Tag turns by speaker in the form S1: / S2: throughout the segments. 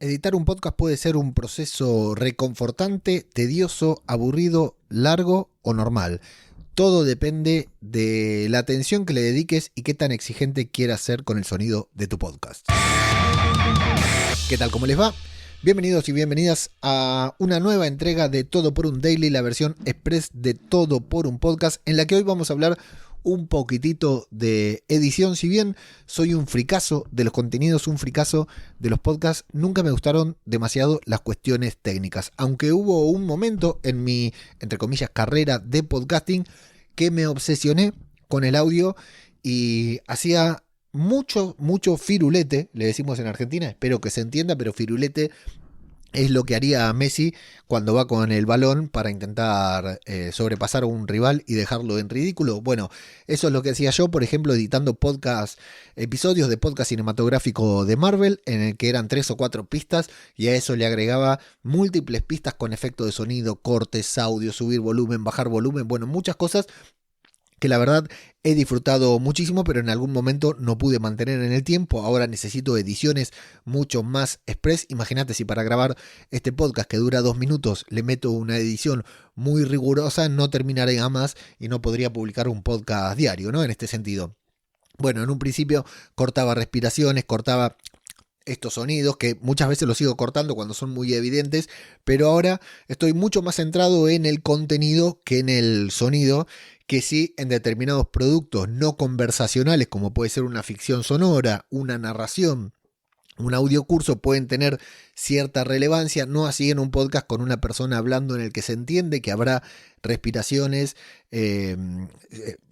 S1: Editar un podcast puede ser un proceso reconfortante, tedioso, aburrido, largo o normal. Todo depende de la atención que le dediques y qué tan exigente quieras ser con el sonido de tu podcast. ¿Qué tal? ¿Cómo les va? Bienvenidos y bienvenidas a una nueva entrega de Todo por un Daily, la versión express de Todo por un Podcast, en la que hoy vamos a hablar un poquitito de edición. Si bien soy un fricazo de los contenidos, un fricazo de los podcasts, nunca me gustaron demasiado las cuestiones técnicas, aunque hubo un momento en mi, entre comillas, carrera de podcasting que me obsesioné con el audio y hacía mucho firulete, le decimos en Argentina, espero que se entienda, pero firulete es lo que haría Messi cuando va con el balón para intentar sobrepasar a un rival y dejarlo en ridículo. Bueno, eso es lo que hacía yo, por ejemplo, editando episodios de podcast cinematográfico de Marvel, en el que eran 3 o 4 pistas, y a eso le agregaba múltiples pistas con efecto de sonido, cortes, audio, subir volumen, bajar volumen, bueno, muchas cosas que la verdad he disfrutado muchísimo, pero en algún momento no pude mantener en el tiempo. Ahora necesito ediciones mucho más express. Imagínate si para grabar este podcast que dura 2 minutos le meto una edición muy rigurosa, no terminaría más y no podría publicar un podcast diario, ¿no? En este sentido. Bueno, en un principio cortaba respiraciones, cortaba estos sonidos que muchas veces los sigo cortando cuando son muy evidentes, pero ahora estoy mucho más centrado en el contenido que en el sonido, que sí en determinados productos no conversacionales, como puede ser una ficción sonora, una narración, un audiocurso, pueden tener cierta relevancia, no así en un podcast con una persona hablando en el que se entiende que habrá respiraciones,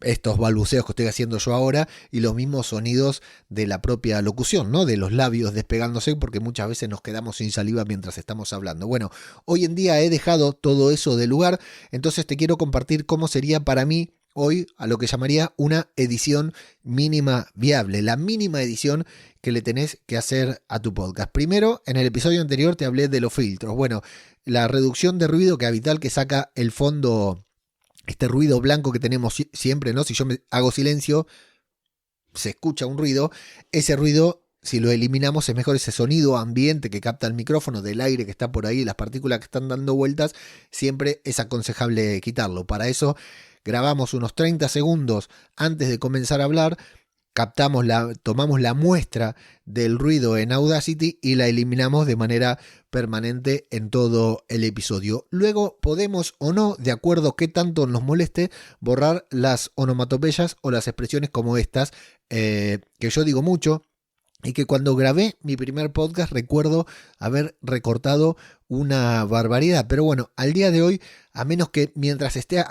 S1: estos balbuceos que estoy haciendo yo ahora y los mismos sonidos de la propia locución, ¿no? De los labios despegándose, porque muchas veces nos quedamos sin saliva mientras estamos hablando. Bueno, hoy en día he dejado todo eso de lugar, entonces te quiero compartir cómo sería para mí hoy a lo que llamaría una edición mínima viable, la mínima edición que le tenés que hacer a tu podcast. Primero, en el episodio anterior te hablé de los filtros. Bueno, la reducción de ruido que habitual que saca el fondo, este ruido blanco que tenemos siempre, ¿no? Si yo me hago silencio, se escucha un ruido. Ese ruido, si lo eliminamos, es mejor ese sonido ambiente que capta el micrófono, del aire que está por ahí, las partículas que están dando vueltas, siempre es aconsejable quitarlo. Para eso grabamos unos 30 segundos antes de comenzar a hablar, tomamos la muestra del ruido en Audacity y la eliminamos de manera permanente en todo el episodio. Luego podemos o no, de acuerdo a qué tanto nos moleste, borrar las onomatopeyas o las expresiones como estas, que yo digo mucho, y que cuando grabé mi primer podcast recuerdo haber recortado una barbaridad. Pero bueno, al día de hoy, a menos que mientras esté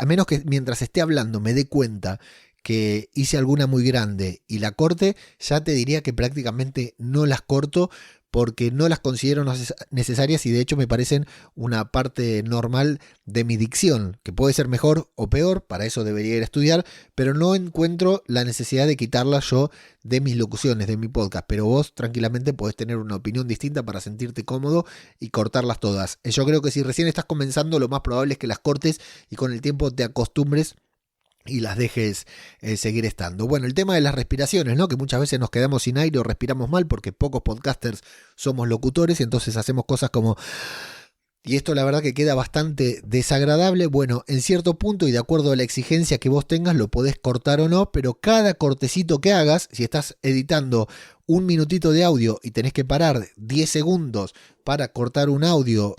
S1: hablando me dé cuenta que hice alguna muy grande y la corte, ya te diría que prácticamente no las corto porque no las considero necesarias y de hecho me parecen una parte normal de mi dicción, que puede ser mejor o peor, para eso debería ir a estudiar, pero no encuentro la necesidad de quitarlas yo de mis locuciones, de mi podcast, pero vos tranquilamente podés tener una opinión distinta para sentirte cómodo y cortarlas todas. Yo creo que si recién estás comenzando, lo más probable es que las cortes y con el tiempo te acostumbres y las dejes seguir estando. Bueno, el tema de las respiraciones, ¿no? Que muchas veces nos quedamos sin aire o respiramos mal porque pocos podcasters somos locutores y entonces hacemos cosas como... Y esto la verdad que queda bastante desagradable. Bueno, en cierto punto y de acuerdo a la exigencia que vos tengas lo podés cortar o no, pero cada cortecito que hagas, si estás editando un minutito de audio y tenés que parar 10 segundos para cortar un audio,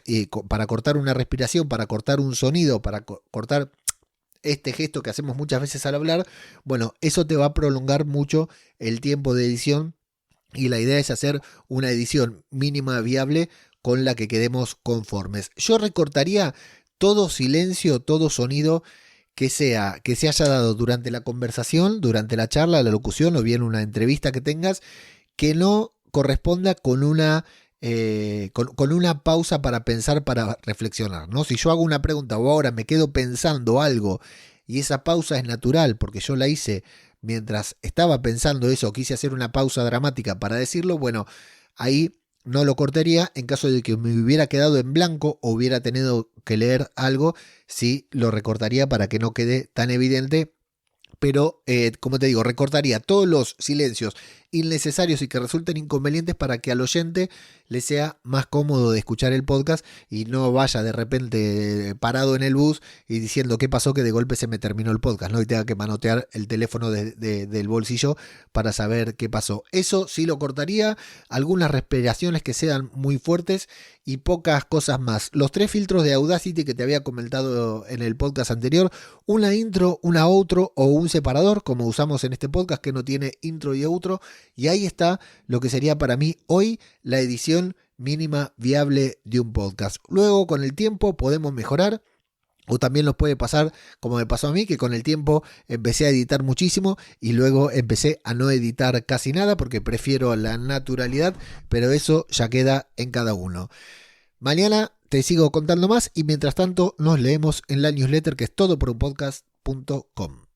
S1: para cortar una respiración, para cortar un sonido, para cortar este gesto que hacemos muchas veces al hablar, bueno, eso te va a prolongar mucho el tiempo de edición y la idea es hacer una edición mínima viable con la que quedemos conformes. Yo recortaría todo silencio, todo sonido que se haya dado durante la conversación, durante la charla, la locución o bien una entrevista que tengas, que no corresponda con una pausa para pensar, para reflexionar, ¿no? Si yo hago una pregunta o ahora me quedo pensando algo y esa pausa es natural porque yo la hice mientras estaba pensando eso, quise hacer una pausa dramática para decirlo, bueno, ahí no lo cortaría. En caso de que me hubiera quedado en blanco o hubiera tenido que leer algo, sí lo recortaría para que no quede tan evidente. Pero, como te digo, recortaría todos los silencios innecesarios y que resulten inconvenientes para que al oyente le sea más cómodo de escuchar el podcast y no vaya de repente parado en el bus y diciendo qué pasó, que de golpe se me terminó el podcast, ¿no? Y tenga que manotear el teléfono del bolsillo para saber qué pasó. Eso sí lo cortaría, algunas respiraciones que sean muy fuertes y pocas cosas más. Los 3 filtros de Audacity que te había comentado en el podcast anterior, una intro, una outro o un separador, como usamos en este podcast que no tiene intro y outro, y ahí está lo que sería para mí hoy la edición mínima viable de un podcast. Luego con el tiempo podemos mejorar. O también nos puede pasar, como me pasó a mí, que con el tiempo empecé a editar muchísimo y luego empecé a no editar casi nada porque prefiero la naturalidad, pero eso ya queda en cada uno. Mañana te sigo contando más y mientras tanto nos leemos en la newsletter que es todoporunpodcast.com.